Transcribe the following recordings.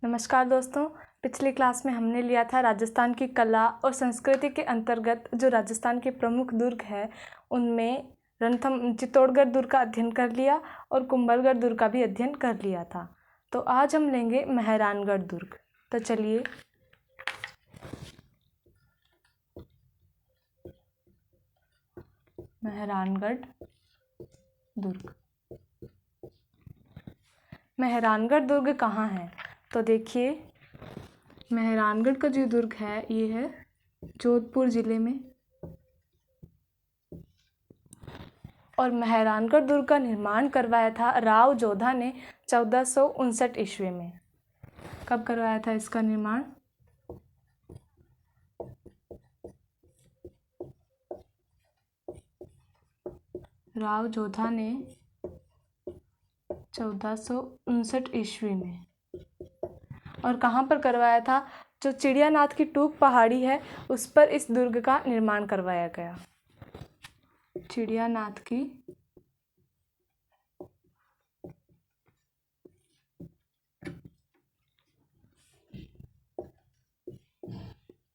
नमस्कार दोस्तों। पिछली क्लास में हमने लिया था राजस्थान की कला और संस्कृति के अंतर्गत जो राजस्थान के प्रमुख दुर्ग है उनमें चित्तौड़गढ़ दुर्ग का अध्ययन कर लिया और कुंभलगढ़ दुर्ग का भी अध्ययन कर लिया था। तो आज हम लेंगे मेहरानगढ़ दुर्ग। तो चलिए मेहरानगढ़ दुर्ग। मेहरानगढ़ दुर्ग कहाँ है? तो देखिए, मेहरानगढ़ का जो दुर्ग है ये है जोधपुर ज़िले में। और मेहरानगढ़ दुर्ग का निर्माण करवाया था राव जोधा ने 1459 ईस्वी में। कब करवाया था इसका निर्माण? राव जोधा ने 1459 ईस्वी में। और कहाँ पर करवाया था? जो चिड़ियानाथ की टूक पहाड़ी है उस पर इस दुर्ग का निर्माण करवाया गया। चिड़ियानाथ की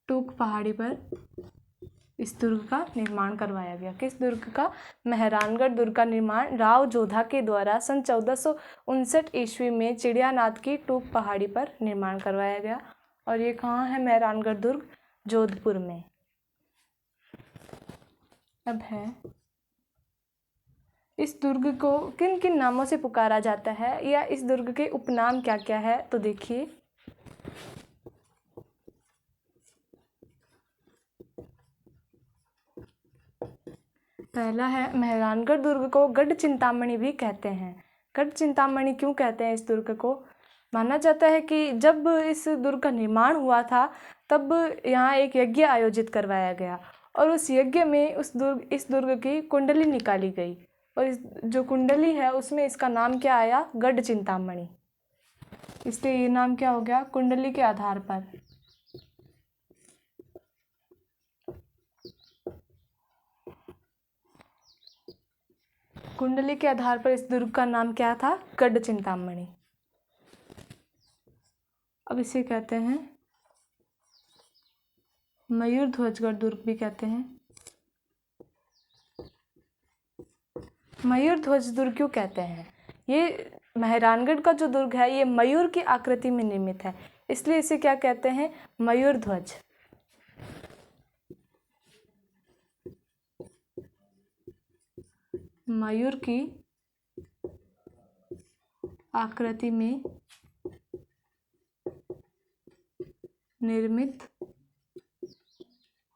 टूक पहाड़ी पर इस दुर्ग का निर्माण करवाया गया। किस दुर्ग का? मेहरानगढ़ दुर्ग का निर्माण राव जोधा के द्वारा सन 1459 ईस्वी में चिड़ियानाथ की टूक पहाड़ी पर निर्माण करवाया गया। और ये कहाँ है मेहरानगढ़ दुर्ग? जोधपुर में। अब है, इस दुर्ग को किन किन नामों से पुकारा जाता है या इस दुर्ग के उपनाम क्या क्या है? तो देखिए, पहला है, मेहरानगढ़ दुर्ग को गढ़ चिंतामणि भी कहते हैं। गढ़ चिंतामणि क्यों कहते हैं इस दुर्ग को? माना जाता है कि जब इस दुर्ग का निर्माण हुआ था तब यहाँ एक यज्ञ आयोजित करवाया गया और उस यज्ञ में इस दुर्ग की कुंडली निकाली गई और इस जो कुंडली है उसमें इसका नाम क्या आया? गढ़ चिंतामणि। इसलिए ये नाम क्या हो गया? कुंडली के आधार पर। कुंडली के आधार पर इस दुर्ग का नाम क्या था? गढ़ चिंतामणि। अब इसे कहते हैं मयूर ध्वजगढ़ दुर्ग भी कहते हैं। मयूर ध्वज दुर्ग क्यों कहते हैं? ये मेहरानगढ़ का जो दुर्ग है ये मयूर की आकृति में निर्मित है, इसलिए इसे क्या कहते हैं? मयूर ध्वज। मयूर की आकृति में निर्मित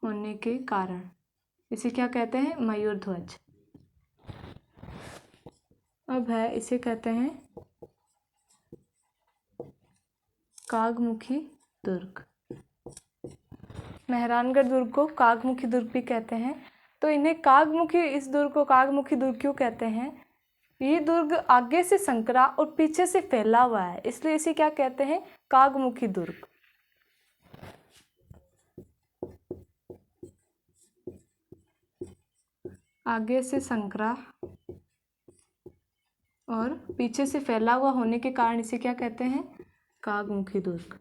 होने के कारण इसे क्या कहते हैं? मयूर ध्वज। अब है, इसे कहते हैं कागमुखी दुर्ग। मेहरानगढ़ दुर्ग को कागमुखी दुर्ग भी कहते हैं। तो इस दुर्ग को कागमुखी दुर्ग क्यों कहते हैं? ये दुर्ग आगे से संकरा और पीछे से फैला हुआ है, इसलिए इसे क्या कहते हैं? कागमुखी दुर्ग। आगे से संकरा और पीछे से फैला हुआ होने के कारण इसे क्या कहते हैं? कागमुखी दुर्ग।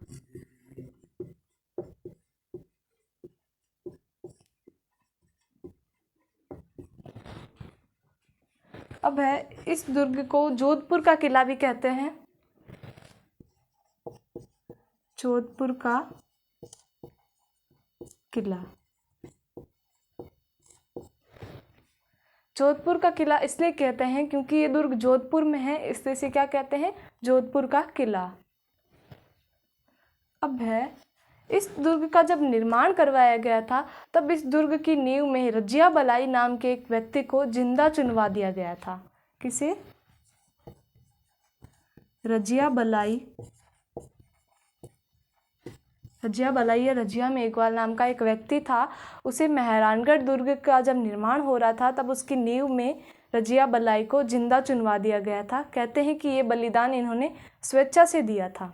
अब है, इस दुर्ग को जोधपुर का किला भी कहते हैं। जोधपुर का किला। जोधपुर का किला इसलिए कहते हैं क्योंकि ये दुर्ग जोधपुर में है, इसलिए इसे क्या कहते हैं? जोधपुर का किला। अब है, इस दुर्ग का जब निर्माण करवाया गया था तब इस दुर्ग की नींव में रजिया बलाई नाम के एक व्यक्ति को जिंदा चुनवा दिया गया था। किसे? रजिया बलाई। रजिया बलाई या रजिया मेघवाल नाम का एक व्यक्ति था। उसे मेहरानगढ़ दुर्ग का जब निर्माण हो रहा था तब उसकी नींव में रजिया बलाई को जिंदा चुनवा दिया गया था। कहते हैं कि ये बलिदान इन्होंने स्वेच्छा से दिया था।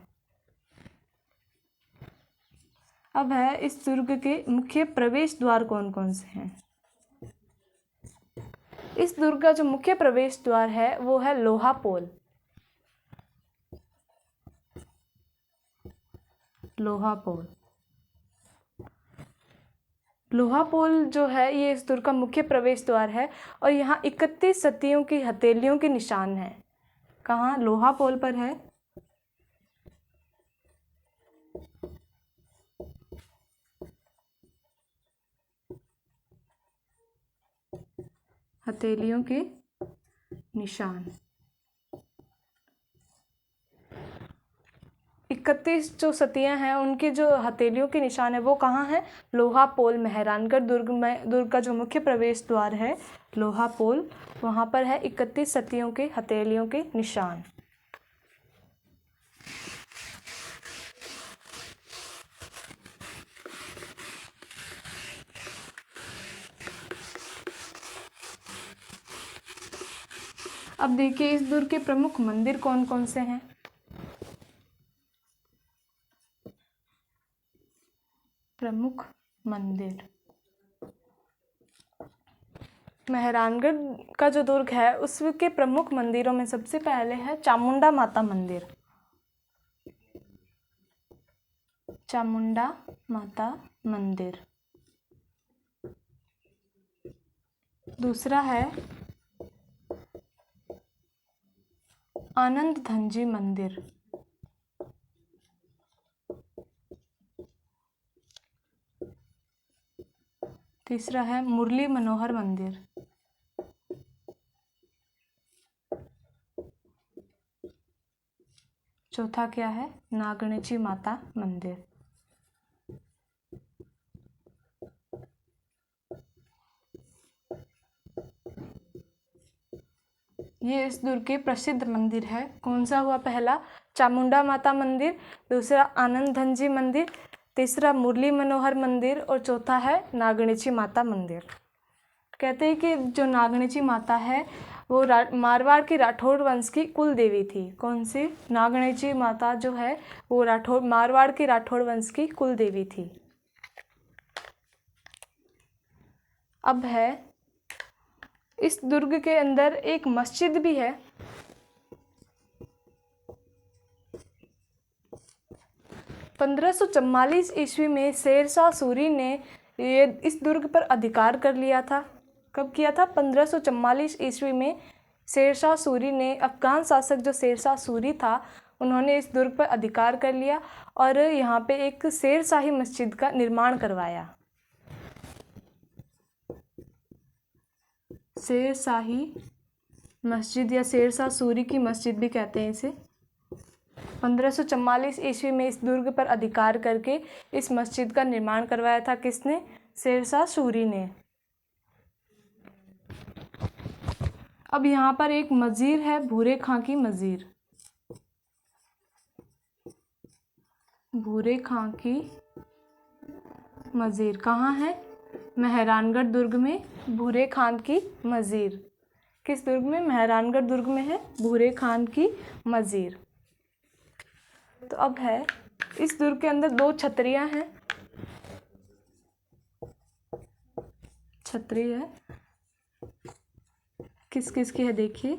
अब है, इस दुर्ग के मुख्य प्रवेश द्वार कौन कौन से हैं? इस दुर्ग का जो मुख्य प्रवेश द्वार है वो है लोहा पोल। लोहापोल। लोहापोल जो है ये इस दुर्ग का मुख्य प्रवेश द्वार है और यहाँ 31 सतियों की हथेलियों के निशान हैं। कहाँ? लोहापोल पर है। हथेलियों के निशान। 31 जो सतियां हैं उनके जो हथेलियों के निशान है वो कहाँ है? लोहापोल, मेहरानगढ़ दुर्ग में। दुर्ग का जो मुख्य प्रवेश द्वार है लोहापोल, वहाँ पर है 31 सतियों के हथेलियों के निशान। अब देखिए इस दुर्ग के प्रमुख मंदिर कौन कौन से हैं। प्रमुख मंदिर, मेहरानगढ़ का जो दुर्ग है उसके प्रमुख मंदिरों में सबसे पहले है चामुंडा माता मंदिर। चामुंडा माता मंदिर। दूसरा है आनंद धनजी मंदिर। तीसरा है मुरली मनोहर मंदिर। चौथा क्या है? नागणेची माता मंदिर। ये इस दुर्ग के प्रसिद्ध मंदिर है। कौन सा हुआ? पहला चामुंडा माता मंदिर, दूसरा आनंद धनजी मंदिर, तीसरा मुरली मनोहर मंदिर और चौथा है नागणेची माता मंदिर। कहते हैं कि जो नागणेची माता है वो मारवाड़ की राठौड़ वंश की कुल देवी थी। कौन सी? नागणेची माता जो है वो मारवाड़ की राठौड़ वंश की कुल देवी थी। अब है इस दुर्ग के अंदर एक मस्जिद भी है। पंद्रह 1544 ईस्वी में शेरशाह सूरी ने ये इस दुर्ग पर अधिकार कर लिया था। कब किया था? 1544 ईस्वी में शेरशाह सूरी ने, अफगान शासक जो शेरशाह सूरी था, उन्होंने इस दुर्ग पर अधिकार कर लिया और यहाँ पे एक शेरशाही मस्जिद का निर्माण करवाया। शेरशाही मस्जिद या शेरशाह सूरी की मस्जिद भी कहते हैं इसे। 1544 ईस्वी में इस दुर्ग पर अधिकार करके इस मस्जिद का निर्माण करवाया था। किसने? शेरशाह सूरी ने। अब यहाँ पर एक मज़ीर है, भूरे खां की मज़ीर। भूरे खां की मज़ीर कहाँ है? मेहरानगढ़ दुर्ग में भूरे खान की मज़ीर। किस दुर्ग में? मेहरानगढ़ दुर्ग में है भूरे खान की मज़ीर। तो अब है इस दुर्ग के अंदर 2 छतरियाँ हैं। छतरी है, किस किस की है देखिए।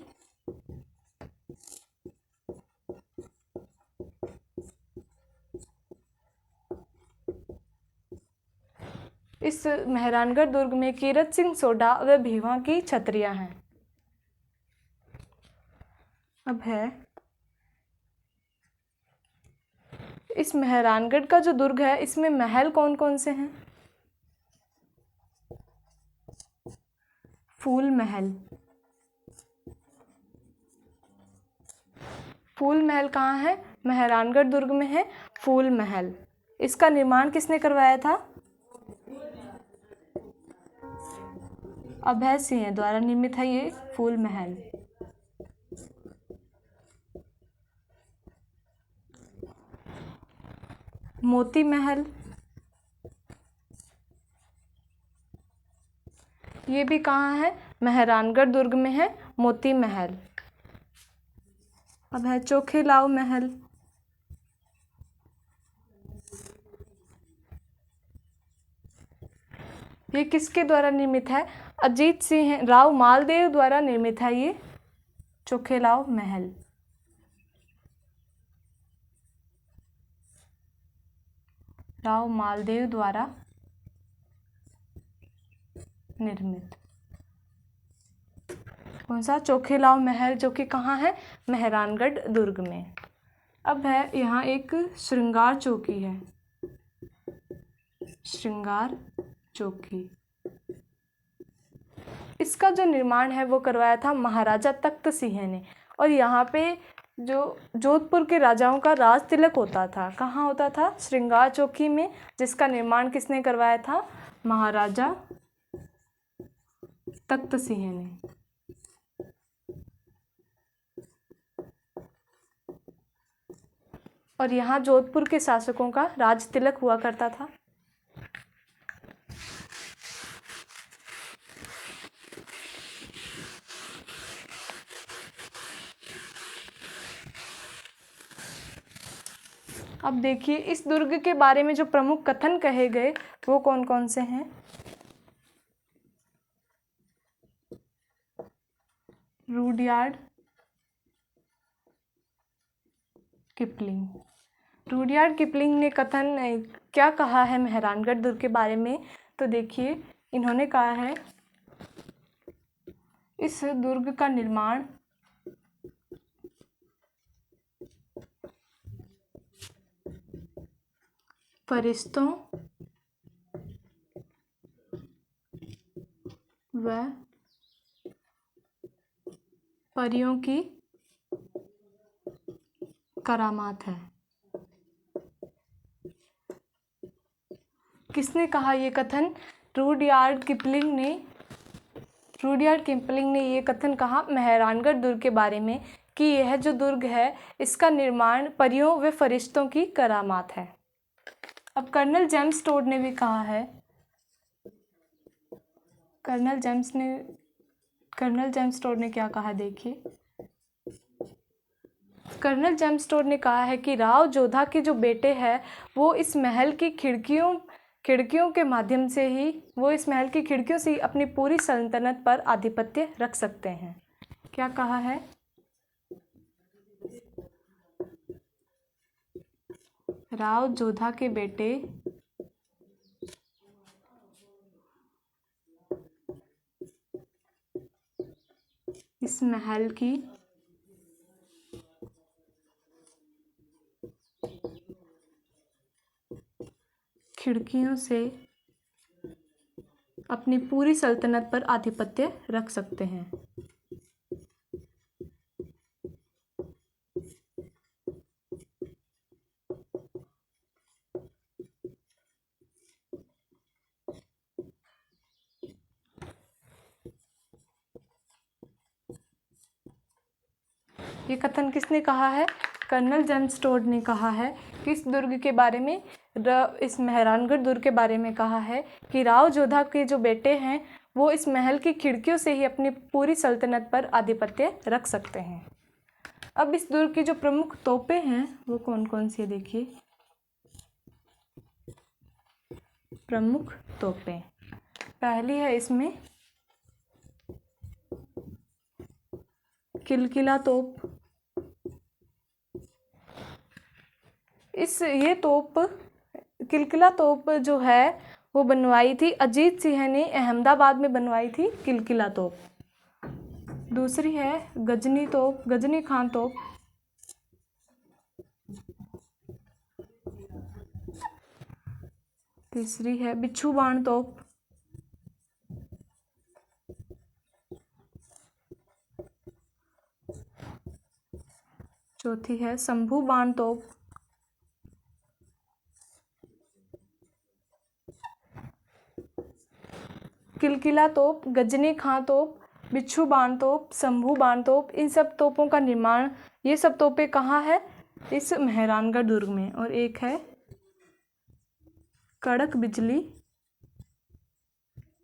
इस मेहरानगढ़ दुर्ग में कीरत सिंह सोडा व भीवा की छतरियाँ हैं। अब है इस मेहरानगढ़ का जो दुर्ग है इसमें महल कौन कौन से हैं? फूल महल। फूल महल कहाँ है? मेहरानगढ़ दुर्ग में है फूल महल। इसका निर्माण किसने करवाया था? अभय सिंह द्वारा निर्मित है ये फूल महल। मोती महल, ये भी कहाँ है? मेहरानगढ़ दुर्ग में है मोती महल। अब है चोखेलाव महल। ये किसके द्वारा निर्मित है? अजीत सिंह राव मालदेव द्वारा निर्मित है ये चोखेलाव महल। राव मालदेव द्वारा निर्मित। कौन सा? चोखेलाव महल, जो कि कहाँ है? मेहरानगढ़ दुर्ग में। अब है यहाँ एक श्रृंगार चौकी है, श्रृंगार चौकी। इसका जो निर्माण है वो करवाया था महाराजा तख्त सिंह ने। और यहाँ पे जो जोधपुर के राजाओं का राज तिलक होता था, कहाँ होता था? श्रृंगार चौकी में, जिसका निर्माण किसने करवाया था? महाराजा तख्त सिंह ने। और यहाँ जोधपुर के शासकों का राज तिलक हुआ करता था। अब देखिए इस दुर्ग के बारे में जो प्रमुख कथन कहे गए वो कौन कौन से हैं? Rudyard Kipling. रुडयार्ड किपलिंग ने कथन क्या कहा है मेहरानगढ़ दुर्ग के बारे में? तो देखिए इन्होंने कहा है, इस दुर्ग का निर्माण फरिश्तों व परियों की करामात है। किसने कहा ये कथन? रुडयार्ड किपलिंग ने ये कथन कहा मेहरानगढ़ दुर्ग के बारे में कि यह जो दुर्ग है इसका निर्माण परियों व फरिश्तों की करामात है। अब कर्नल जेम्स टोड ने भी कहा है, कर्नल जेम्स टोड ने क्या कहा? देखिए कर्नल जेम्स टोड ने कहा है कि राव जोधा के जो बेटे हैं वो इस महल की खिड़कियों के माध्यम से ही, वो इस महल की खिड़कियों से ही अपनी पूरी सल्तनत पर आधिपत्य रख सकते हैं। क्या कहा है? राव जोधा के बेटे इस महल की खिड़कियों से अपनी पूरी सल्तनत पर आधिपत्य रख सकते हैं। ये कथन किसने कहा है? कर्नल जेम्स टोड ने कहा है कि इस दुर्ग के बारे में, इस मेहरानगढ़ दुर्ग के बारे में कहा है कि राव जोधा के जो बेटे हैं वो इस महल की खिड़कियों से ही अपनी पूरी सल्तनत पर आधिपत्य रख सकते हैं। अब इस दुर्ग की जो प्रमुख तोपें हैं वो कौन कौन सी है? देखिए प्रमुख तोपें, पहली है इसमें किलकिला तोप। ये तोप, किलकिला तोप जो है वो बनवाई थी अजीत सिंह ने, अहमदाबाद में बनवाई थी किलकिला तोप। दूसरी है गजनी तोप, गजनी खान तोप। तीसरी है बिच्छू बाण तोप। चौथी है शंभू बाण तोप। किलकिला तोप, गजनी खां तोप, बिच्छू बाण तोप, शंभू बाण तोप, इन सब तोपों का निर्माण, ये सब तोपें कहाँ है? इस मेहरानगढ़ दुर्ग में। और एक है कड़क बिजली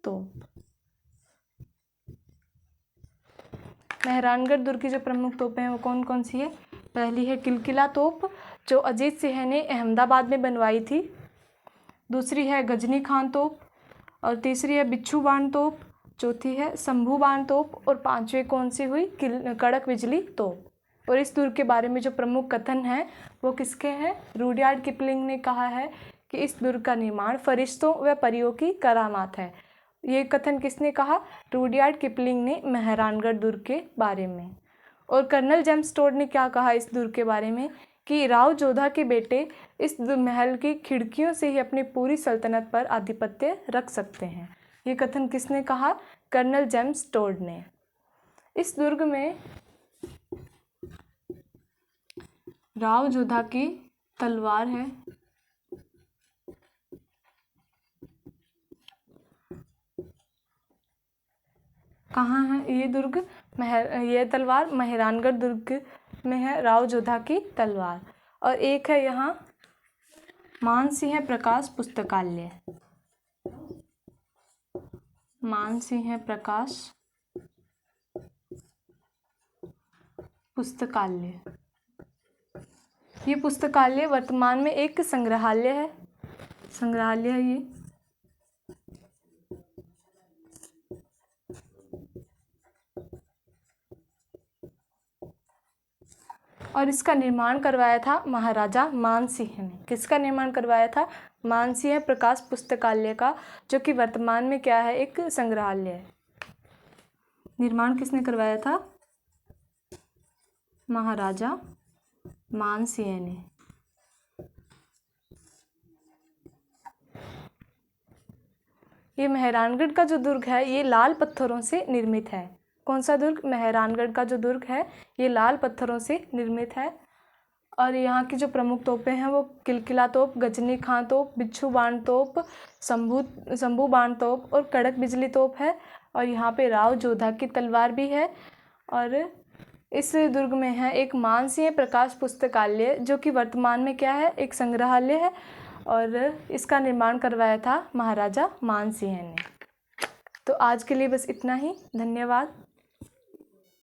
तोप। मेहरानगढ़ दुर्ग की जो प्रमुख तोपें हैं वो कौन कौन सी है? पहली है किलकिला तोप जो अजीत सिंह ने अहमदाबाद में बनवाई थी। दूसरी है गजनी खान तोप, और तीसरी है बिच्छू बाण तोप, चौथी है शंभू बाण तोप, और पांचवी कौन सी हुई? कड़क बिजली तोप। और इस दुर्ग के बारे में जो प्रमुख कथन हैं वो किसके हैं? रुडयार्ड किपलिंग ने कहा है कि इस दुर्ग का निर्माण फरिश्तों व परियों की करामात है। ये कथन किसने कहा? रुडयार्ड किपलिंग ने मेहरानगढ़ दुर्ग के बारे में। और कर्नल जेम्स टोड ने क्या कहा इस दुर्ग के बारे में? कि राव जोधा के बेटे इस महल की खिड़कियों से ही अपनी पूरी सल्तनत पर आधिपत्य रख सकते हैं। ये कथन किसने कहा? कर्नल जेम्स टोड ने। इस दुर्ग में राव जोधा की तलवार है। कहाँ है ये दुर्ग? ये तलवार मेहरानगढ़ दुर्ग में है, राव जोधा की तलवार। और एक है यहाँ मानसिंह प्रकाश पुस्तकालय। मानसिंह प्रकाश पुस्तकालय। ये पुस्तकालय वर्तमान में एक संग्रहालय है। संग्रहालय है ये। और इसका निर्माण करवाया था महाराजा मानसिंह ने। किसका निर्माण करवाया था? मानसिंह प्रकाश पुस्तकालय का, जो कि वर्तमान में क्या है? एक संग्रहालय है। निर्माण किसने करवाया था? महाराजा मानसिंह ने। ये मेहरानगढ़ का जो दुर्ग है ये लाल पत्थरों से निर्मित है। कौन सा दुर्ग? मेहरानगढ़ का जो दुर्ग है ये लाल पत्थरों से निर्मित है। और यहाँ की जो प्रमुख तोपें हैं वो किलकिला तोप, गजनी खां तोप, बिच्छू बाण तोप, शंभू बाण तोप और कड़क बिजली तोप है। और यहाँ पे राव जोधा की तलवार भी है। और इस दुर्ग में है एक मानसिंह प्रकाश पुस्तकालय, जो कि वर्तमान में क्या है? एक संग्रहालय है। और इसका निर्माण करवाया था महाराजा मानसिंह ने। तो आज के लिए बस इतना ही। धन्यवाद।